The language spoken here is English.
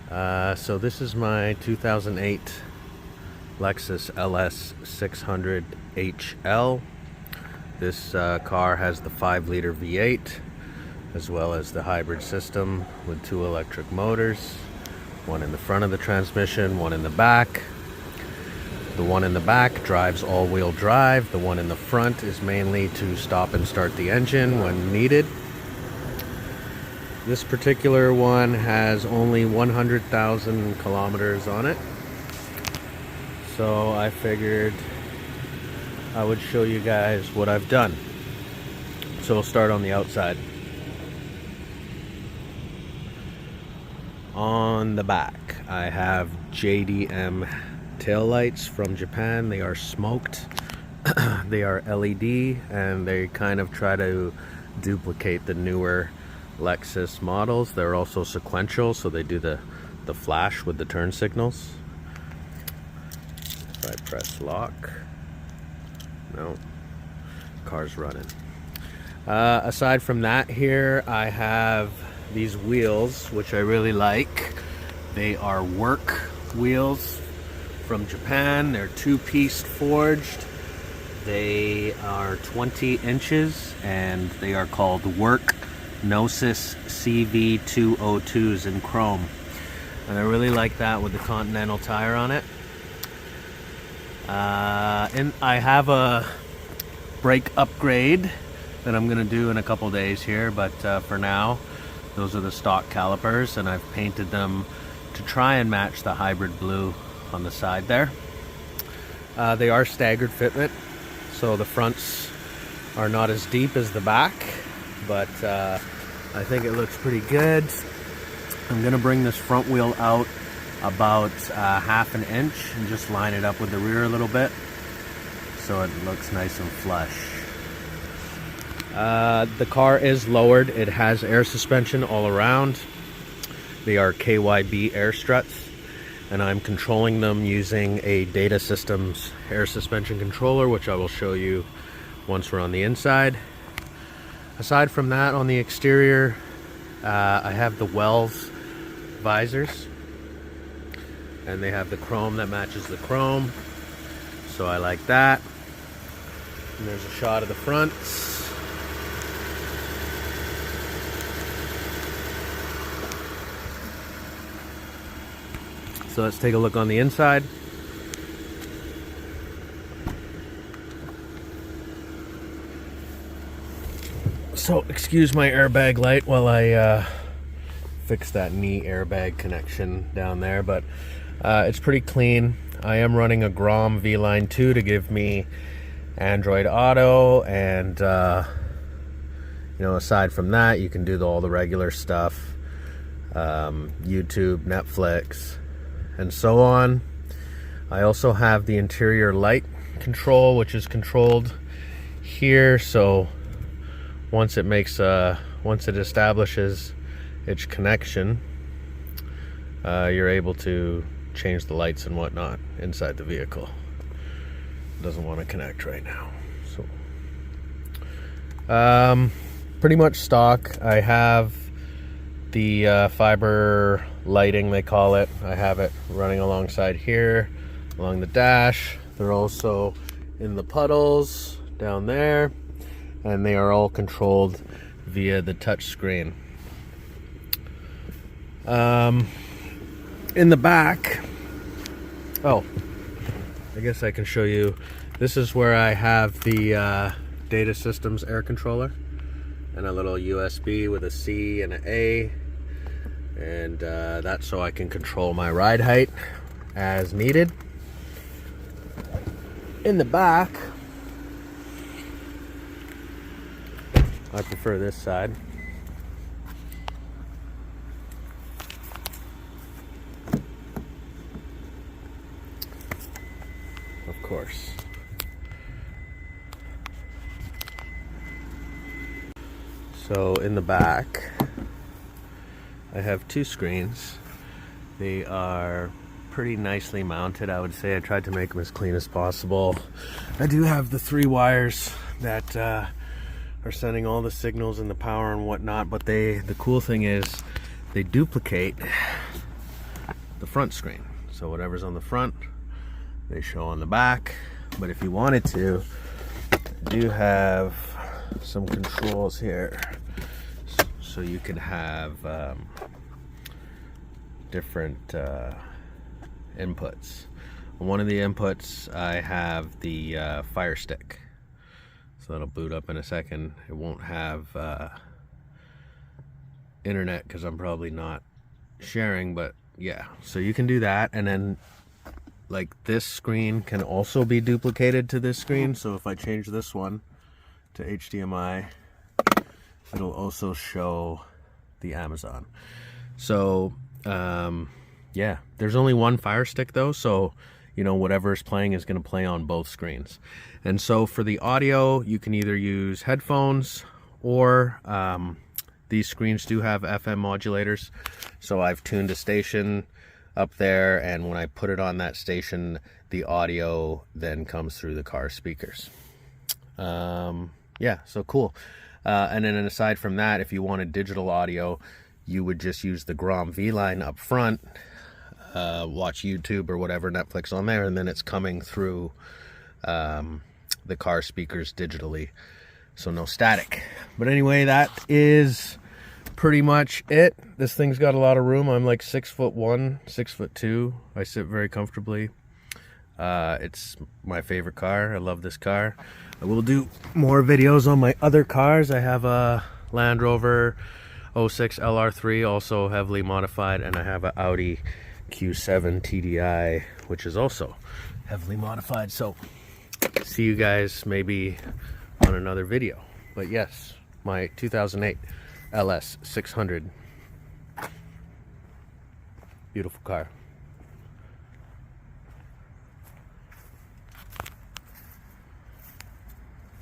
So this is my 2008 Lexus LS 600 HL. This car has the 5-liter V8 as well as the hybrid system with 2 electric motors, one in the front of the transmission, one in the back. The one in the back drives all-wheel drive. The one in the front is mainly to stop and start the engine when needed. This particular one has only 100,000 kilometers on it. So I figured I would show you guys what I've done. So we'll start on the outside. On the back, I have JDM taillights from Japan. They are smoked. They are LED, and they kind of try to duplicate the newer Lexus models. They're also sequential, so they do the flash with the turn signals. If I press lock, no, car's running. Aside from that, here I have these wheels, which I really like. They are work wheels from Japan. They're 2-piece forged. They are 20 inches and they are called Work Gnosis CV202s in chrome. And I really like that with the Continental tire on it. And I have a brake upgrade that I'm gonna do in a couple days here, but for now, those are the stock calipers, and I've painted them to try and match the hybrid blue on the side there. They are staggered fitment, so the fronts are not as deep as the back, but I think it looks pretty good. I'm gonna bring this front wheel out about half an inch and just line it up with the rear a little bit so it looks nice and flush. The car is lowered. It has air suspension all around. They are KYB air struts, and I'm controlling them using a Data Systems air suspension controller, which I will show you once we're on the inside. Aside from that, on the exterior, I have the Wells visors, and they have the chrome that matches the chrome, so I like that. And there's a shot of the front. So let's take a look on the inside. So excuse my airbag light while I fix that knee airbag connection down there, but it's pretty clean. I am running a Grom V-Line 2 to give me Android Auto, and you know, aside from that, you can do all the regular stuff, YouTube, Netflix, and so on. I also have the interior light control, which is controlled here, so once it establishes its connection, you're able to change the lights and whatnot inside the vehicle. It doesn't want to connect right now, so pretty much stock. I have the fiber lighting, they call it. I have it running alongside here, along the dash. They're also in the puddles down there, and they are all controlled via the touch screen. In the back, oh, I guess I can show you. This is where I have the Data Systems air controller and a little USB with a C and an A, and that's so I can control my ride height as needed. In the back, I prefer this side. Of course. So in the back, I have 2 screens. They are pretty nicely mounted, I would say. I tried to make them as clean as possible. I do have the 3 wires that are sending all the signals and the power and whatnot, but the cool thing is they duplicate the front screen. So whatever's on the front, they show on the back. But if you wanted to, I do have some controls here. So you can have different inputs. On one of the inputs, I have the Fire Stick. So that'll boot up in a second. It won't have internet because I'm probably not sharing, but yeah. So you can do that, and then like this screen can also be duplicated to this screen. So if I change this one to HDMI, it'll also show the Amazon. So yeah, there's only one Fire Stick though, so you know whatever is playing is going to play on both screens. And so for the audio, you can either use headphones or these screens do have FM modulators. So I've tuned a station up there, and when I put it on that station, the audio then comes through the car speakers. Yeah, so cool. And then aside from that, if you wanted digital audio, you would just use the Grom V-Line up front, watch YouTube or whatever, Netflix on there, and then it's coming through the car speakers digitally, so no static. But anyway, that is pretty much it. This thing's got a lot of room. I'm like 6'1", 6'2". I sit very comfortably. It's my favorite car. I love this car. I will do more videos on my other cars. I have a Land Rover 06 LR3, also heavily modified, and I have an Audi Q7 TDI, which is also heavily modified. So see you guys maybe on another video. But yes, my 2008 LS 600, beautiful car.